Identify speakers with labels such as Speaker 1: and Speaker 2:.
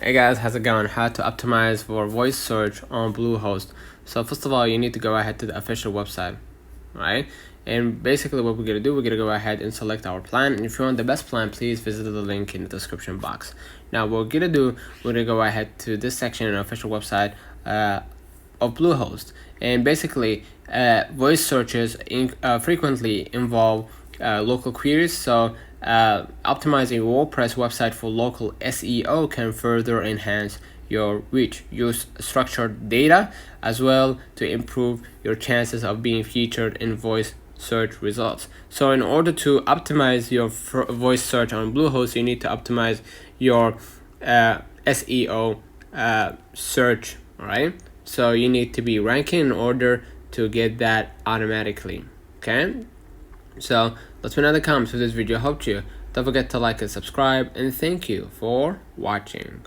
Speaker 1: Hey guys, how's it going? How to optimize for voice search on Bluehost. So first of all, you need to go ahead to the official website, right? And basically what we're gonna do, we're gonna go ahead and select our plan. And if you want the best plan, please visit the link in the description box. Now what we're gonna do, we're gonna go ahead to this section in the official website of Bluehost. And basically, voice searches frequently involve local queries. So optimizing WordPress website for local SEO can further enhance your reach. Use structured data as well to improve your chances of being featured in voice search results. So in order to optimize your voice search on Bluehost, you need to optimize your SEO search, right? So you need to be ranking in order to get that automatically. Okay, so let me know in the comments if this video helped you. Don't forget to like and subscribe, and thank you for watching.